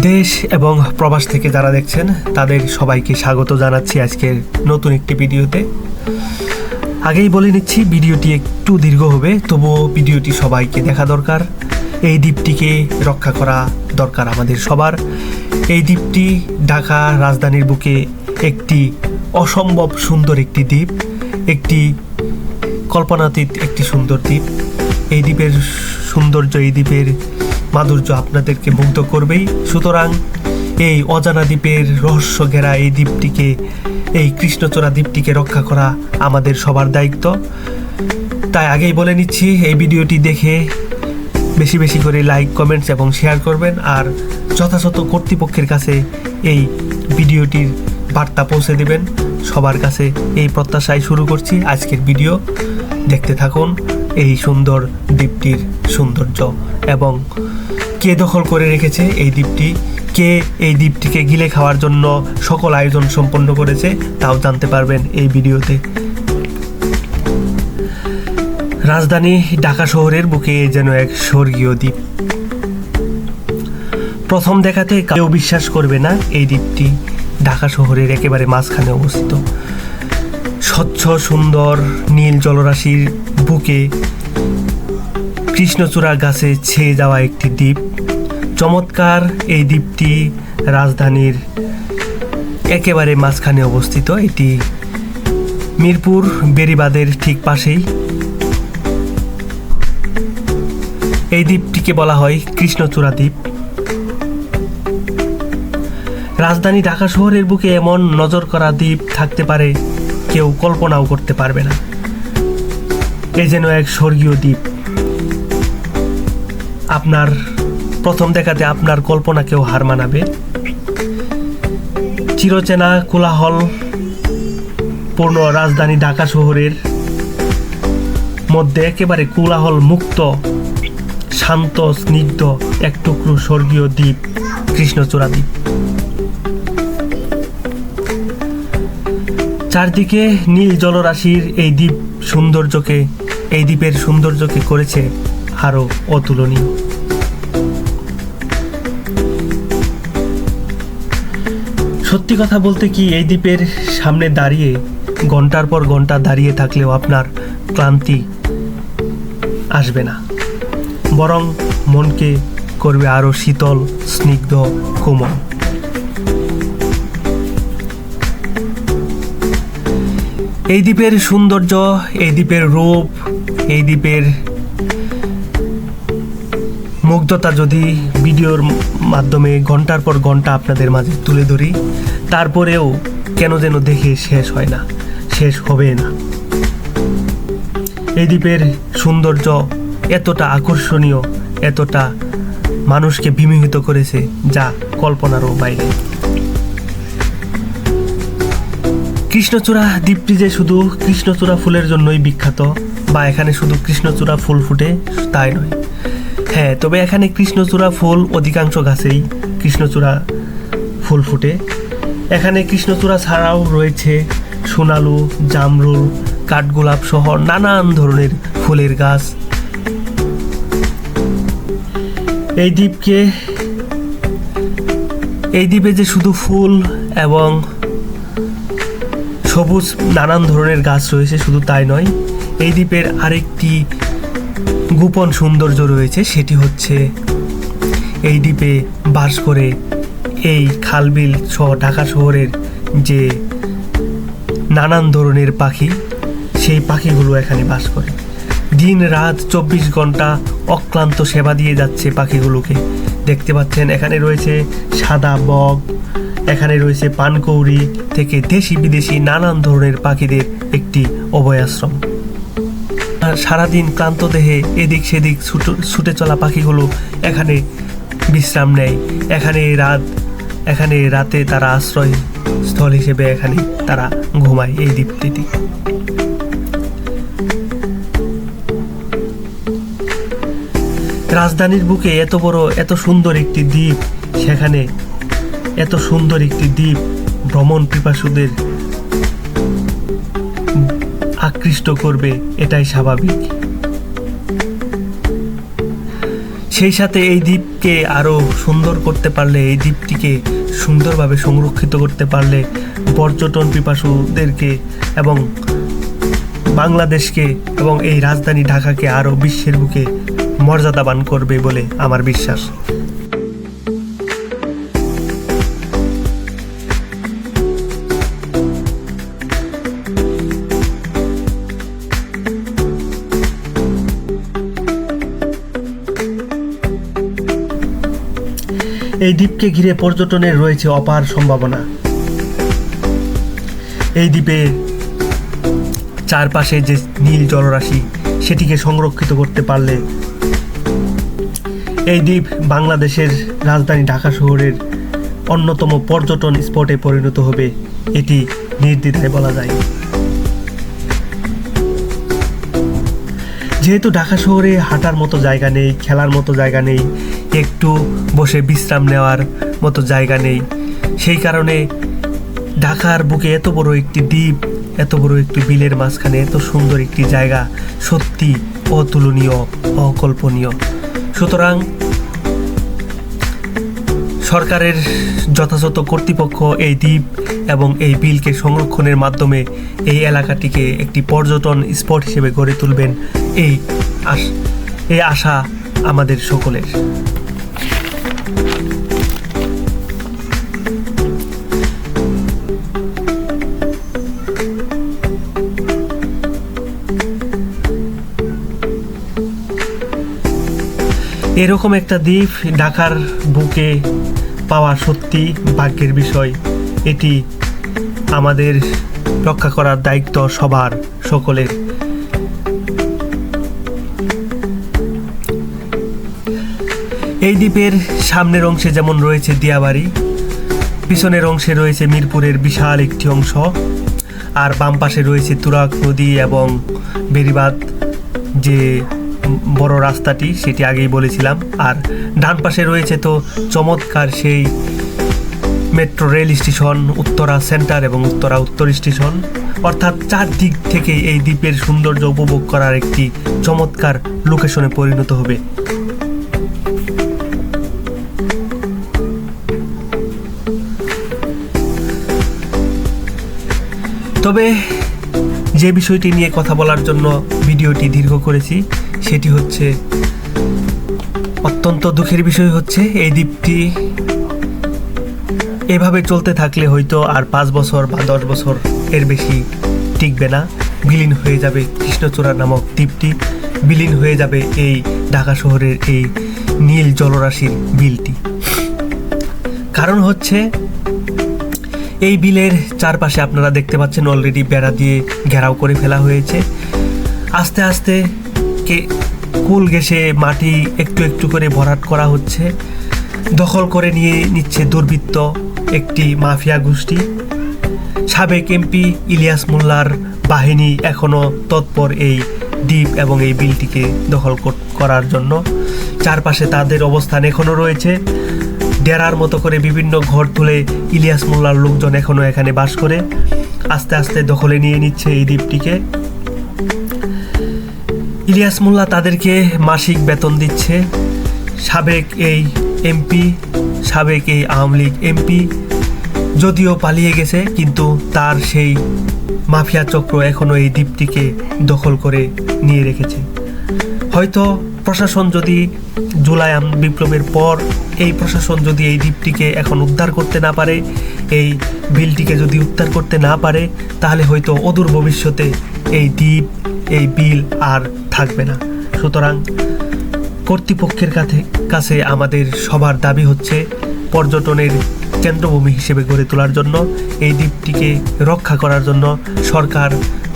দেশ এবং প্রবাস থেকে যারা দেখছেন তাদের সবাইকে স্বাগত জানাচ্ছি আজকের নতুন একটি ভিডিওতে। আগেই বলে নিচ্ছি ভিডিওটি একটু দীর্ঘ হবে, তবুও ভিডিওটি সবাইকে দেখা দরকার। এই দ্বীপটিকে রক্ষা করা দরকার আমাদের সবার। এই দ্বীপটি ঢাকা রাজধানীর বুকে একটি অসম্ভব সুন্দর একটি দ্বীপ, একটি কল্পনাতীত একটি সুন্দর দ্বীপ। এই দ্বীপের সৌন্দর্য, এই দ্বীপের মাধুর্য আপনাদেরকে মুগ্ধ করবেই। সুতরাং এই অজানা দ্বীপের রহস্য ঘেরা এই দ্বীপটিকে, এই কৃষ্ণচূড়া দ্বীপটিকে রক্ষা করা আমাদের সবার দায়িত্ব। তাই আগেই বলে নিচ্ছি, এই ভিডিওটি দেখে বেশি বেশি করে লাইক, কমেন্টস এবং শেয়ার করবেন, আর যথাযথ কর্তৃপক্ষের কাছে এই ভিডিওটির বার্তা পৌঁছে দেবেন সবার কাছে। এই প্রত্যাশায় শুরু করছি আজকের ভিডিও। দেখতে থাকুন এই সুন্দর দ্বীপটির সৌন্দর্য এবং কে দখল করে রেখেছে এই দ্বীপটি, কে এই দ্বীপটিকে গিলে খাওয়ার জন্য সকল আয়োজন সম্পন্ন করেছে, তাও জানতে পারবেন এই ভিডিওতে। রাজধানী ঢাকা শহরের বুকে যেন এক স্বর্গীয় দ্বীপ। প্রথম দেখাতে কেউ বিশ্বাস করবে না এই দ্বীপটি ঢাকা শহরের একেবারে মাঝখানে অবস্থিত। স্বচ্ছ সুন্দর নীল জলরাশির বুকে কৃষ্ণচূড়া গাছে ছেয়ে যাওয়া একটি দ্বীপ। চমৎকার এই দ্বীপটি রাজধানীর একেবারে মাঝখানে অবস্থিত। এটি মিরপুর বেড়িবাঁধের ঠিক পাশেই। এই দ্বীপটিকে বলা হয় কৃষ্ণচূড়া দ্বীপ। রাজধানী ঢাকা শহরের বুকে এমন নজর করা দ্বীপ থাকতে পারে কেউ কল্পনাও করতে পারবে না। এই যেন এক স্বর্গীয় দ্বীপ। আপনার প্রথম দেখাতে আপনার কল্পনাকেও হার মানাবে। চিরচেনা কোলাহল পূর্ণ রাজধানী ঢাকা শহরের মধ্যে একেবারে কোলাহল মুক্ত, শান্ত স্নিগ্ধ এক টুকরো স্বর্গীয় দ্বীপ কৃষ্ণচূড়া দ্বীপ। চারদিকে নীল জলরাশির এই দ্বীপের সৌন্দর্যকে করেছে আরো অতুলনীয়। সত্যি কথা বলতে কি, এই দ্বীপের সামনে দাঁড়িয়ে ঘন্টার পর ঘন্টা দাঁড়িয়ে থাকলেও আপনার ক্লান্তি আসবে না, বরং মনকে করবে আরো শীতল, স্নিগ্ধ, কোমল। এই দ্বীপের সৌন্দর্য, এই দ্বীপের রূপ, এই দ্বীপের মুগ্ধতা যদি ভিডিওর মাধ্যমে ঘন্টার পর ঘন্টা আপনাদের মাঝে তুলে ধরি, তারপরেও কেন যেন দেখে শেষ হয় না, শেষ হবে না। এই দ্বীপের সৌন্দর্য এতটা আকর্ষণীয়, এতটা মানুষকে বিমোহিত করেছে যা কল্পনারও বাইরে। কৃষ্ণচূড়া দ্বীপটি যে শুধু কৃষ্ণচূড়া ফুলের জন্যই বিখ্যাত, বা এখানে শুধু কৃষ্ণচূড়া ফুল ফুটে তাই নয়। হ্যাঁ, তবে এখানে কৃষ্ণচূড়া ফুল অধিকাংশ গাছেই কৃষ্ণচূড়া ফুল ফুটে। এখানে কৃষ্ণচূড়া ছাড়াও রয়েছে সোনালু, জামরুল, কাঠগোলাপ সহ নানান ধরনের ফুলের গাছ। এই দ্বীপে যে শুধু ফুল এবং সবুজ নানান ধরনের গাছ রয়েছে শুধু তাই নয়, এই দ্বীপের আরেকটি গোপন সৌন্দর্য রয়েছে। সেটি হচ্ছে এই দ্বীপে বাস করে এই খালবিল সহ ঢাকা শহরের যে নানান ধরনের পাখি, সেই পাখিগুলো এখানে বাস করে। দিন রাত 24 ঘন্টা অক্লান্ত সেবা দিয়ে যাচ্ছে পাখিগুলোকে। দেখতে পাচ্ছেন এখানে রয়েছে সাদা বক, এখানে রয়েছে পানকৌড়ি থেকে দেশি বিদেশি নানান ধরনের পাখিদের একটি অভয়াশ্রম। আর সারাদিন ক্লান্ত দেহে এদিক সেদিক ছুটে চলা পাখিগুলো এখানে বিশ্রাম নেয়। এখানে রাতে তারা আশ্রয় স্থল হিসেবে এখানে তারা ঘুমায় এই দ্বীপটিতে। রাজধানীর বুকে এত বড়, এত সুন্দর একটি দ্বীপ, সেখানে এত সুন্দর একটি দ্বীপ ভ্রমণ পিপাসুদের আকৃষ্ট করবে, এটাই স্বাভাবিক। সেই সাথে এই দ্বীপকে আরও সুন্দর করতে পারলে, এই দ্বীপটিকে সুন্দরভাবে সংরক্ষিত করতে পারলে পর্যটন পিপাসুদেরকে এবং বাংলাদেশকে এবং এই রাজধানী ঢাকাকে আরও বিশ্বের বুকে মর্যাদাবান করবে বলে আমার বিশ্বাস। এই দ্বীপকে ঘিরে পর্যটনের রয়েছে অপার সম্ভাবনা। এই দ্বীপের চারপাশে যে নীল জলরাশি, সেটিকে সংরক্ষিত করতে পারলে এই দ্বীপ বাংলাদেশের রাজধানী ঢাকা শহরের অন্যতম পর্যটন স্পটে পরিণত হবে, এটি নির্দ্বিধায় বলা যায়। যেহেতু ঢাকা শহরে হাঁটার মতো জায়গা নেই, খেলার মতো জায়গা নেই, একটু বসে বিশ্রাম নেওয়ার মতো জায়গা নেই, সেই কারণে ঢাকার বুকে এত বড় একটি দ্বীপ, এত বড় একটি বিলের মাঝখানে এত সুন্দর একটি জায়গা সত্যি অতুলনীয়, অকল্পনীয়। সুতরাং সরকারের যথাযথ কর্তৃপক্ষ এই দ্বীপ এবং এই বিলকে সংরক্ষণের মাধ্যমে এই এলাকাটিকে একটি পর্যটন স্পট হিসেবে গড়ে তুলবেন, এই আশা আমাদের সকলের। এরকম একটা দ্বীপ ঢাকার বুকে পাওয়া সত্যি ভাগ্যের বিষয়। এটি আমাদের রক্ষা করার দায়িত্ব সবার, সকলের। এই দ্বীপের সামনের অংশে যেমন রয়েছে দিয়াবাড়ি, পিছনের অংশে রয়েছে মিরপুরের বিশাল একটি অংশ, আর বাম পাশে রয়েছে তুরাগ নদী এবং বেড়িবাঁধ যে বড় রাস্তাটি, সেটি আগেই বলেছিলাম। আর ডান পাশে রয়েছে তো চমৎকার সেই metro rail station, Uttara centre এবং উত্তরা উত্তর স্টেশন। অর্থাৎ চারদিক থেকে এই দ্বীপের সৌন্দর্য উপভোগ করার একটি চমৎকার লোকেশনে পরিণত হবে। তবে যে বিষয়টি নিয়ে কথা বলার জন্য ভিডিওটি দীর্ঘ করেছি, সেটি হচ্ছে অত্যন্ত দুঃখের বিষয় হচ্ছে এই দ্বীপটি এভাবে চলতে থাকলে হয়তো আর 5 বছর বা 10 বছর এর বেশি টিকবে না। বিলীন হয়ে যাবে কৃষ্ণচূড়া নামক দ্বীপটি, বিলীন হয়ে যাবে এই ঢাকা শহরের এই নীল জলরাশির বিলটি। কারণ হচ্ছে এই বিলের চারপাশে আপনারা দেখতে পাচ্ছেন অলরেডি বেড়া দিয়ে ঘেরাও করে ফেলা হয়েছে। আস্তে আস্তে কুল ঘেঁষে মাটি একটু একটু করে ভরাট করা হচ্ছে, দখল করে নিয়ে নিচ্ছে দুর্বৃত্ত একটি মাফিয়া গোষ্ঠী। সাবেক এমপি ইলিয়াস মোল্লার বাহিনী এখনও তৎপর এই দ্বীপ এবং এই বিলটিকে দখল করার জন্য। চারপাশে তাদের অবস্থান এখনও রয়েছে, ডেরার মতো করে বিভিন্ন ঘর তুলে ইলিয়াস মোল্লার লোকজন এখনও এখানে বাস করে। আস্তে আস্তে দখলে নিয়ে নিচ্ছে এই দ্বীপটিকে। ইলিয়াস মোল্লা তাদেরকে মাসিক বেতন দিচ্ছে। সাবেক এই এমপি, সাবেক এই আওয়ামী লীগ এমপি যদিও পালিয়ে গেছে, কিন্তু তার সেই মাফিয়া চক্র এখনও এই দ্বীপটিকে দখল করে নিয়ে রেখেছে। হয়তো প্রশাসন যদি জুলাই বিপ্লবের পর এই প্রশাসন যদি এই দ্বীপটিকে এখন উদ্ধার করতে না পারে, এই বিলটিকে যদি উদ্ধার করতে না পারে, তাহলে হয়তো অদূর ভবিষ্যতে এই দ্বীপ, এই বিল আর থাকবে না। সুতরাং কর্তৃপক্ষের কাছে আমাদের সবার দাবি হচ্ছে পর্যটনের কেন্দ্রভূমি হিসেবে গড়ে তোলার জন্য, এই দ্বীপটিকে রক্ষা করার জন্য সরকার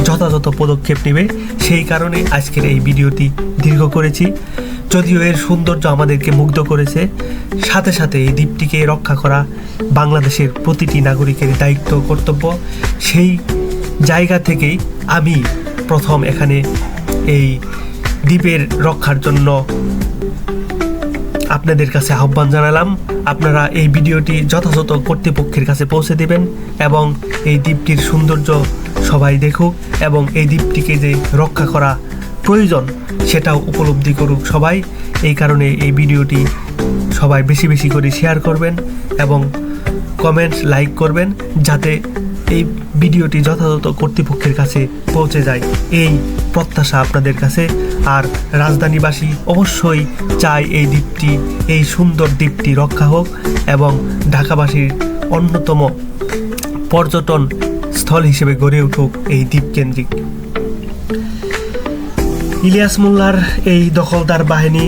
যথাযথ পদক্ষেপ নেবে। সেই কারণে আজকের এই ভিডিওটি দীর্ঘ করেছি। যদিও এর সৌন্দর্য আমাদেরকে মুগ্ধ করেছে, সাথে সাথে এই দ্বীপটিকে রক্ষা করা বাংলাদেশের প্রতিটি নাগরিকের দায়িত্ব, কর্তব্য। সেই জায়গা থেকেই আমি প্রথম এখানে এই দ্বীপের রক্ষার জন্য আপনাদের কাছে আহ্বান জানালাম। আপনারা এই ভিডিওটি যথাযথ কর্তৃপক্ষের কাছে পৌঁছে দেবেন এবং এই দ্বীপটির সৌন্দর্য সবাই দেখুক এবং এই দ্বীপটিকে যে রক্ষা করা প্রয়োজন সেটাও উপলব্ধি করুক সবাই। এই কারণে এই ভিডিওটি সবাই বেশি বেশি করে শেয়ার করবেন এবং কমেন্ট লাইক করবেন, যাতে এই ভিডিওটি যথাযথ কর্তৃপক্ষের কাছে পৌঁছে যায়, এই প্রত্যাশা আপনাদের কাছে। আর রাজধানীবাসী অবশ্যই চায় এই দ্বীপটি, এই সুন্দর দ্বীপটি রক্ষা হোক এবং ঢাকাবাসীর অন্যতম পর্যটন স্থল হিসেবে গড়ে উঠুক এই দ্বীপকেন্দ্রিক। ইলিয়াস মোল্লার এই দখলদার বাহিনী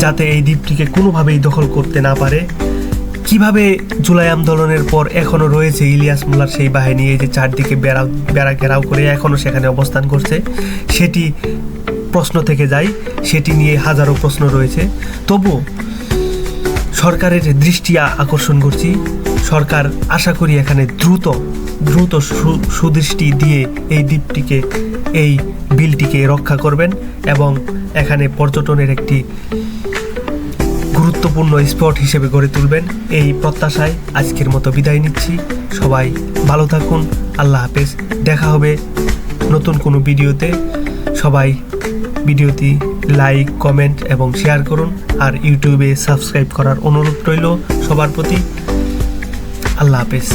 যাতে এই দ্বীপটিকে কোনোভাবেই দখল করতে না পারে। কিভাবে জুলাই আন্দোলনের পর এখনও রয়েছে ইলিয়াস মোল্লার সেই বাহিনী, এই যে চারদিকে বেড়া ঘেরাও করে এখনও সেখানে অবস্থান করছে, সেটি প্রশ্ন থেকে যায়, সেটি নিয়ে হাজারো প্রশ্ন রয়েছে। তবু সরকারের দৃষ্টি আকর্ষণ করছি, সরকার আশা করি এখানে দ্রুত সুদৃষ্টি দিয়ে এই দ্বীপটিকে, এই বিলটিকে রক্ষা করবেন এবং এখানে পর্যটনের একটি গুরুত্বপূর্ণ স্পট হিসেবে গড়ে তুলবেন। এই প্রত্যাশায় আজকের মতো বিদায় নিচ্ছি। সবাই ভালো থাকুন, আল্লাহ হাফেজ। দেখা হবে নতুন কোনো ভিডিওতে। সবাই ভিডিওটি লাইক, কমেন্ট এবং শেয়ার করুন, আর ইউটিউবে সাবস্ক্রাইব করার অনুরোধ রইল সবার প্রতি। আল্লাহ হাফেজ।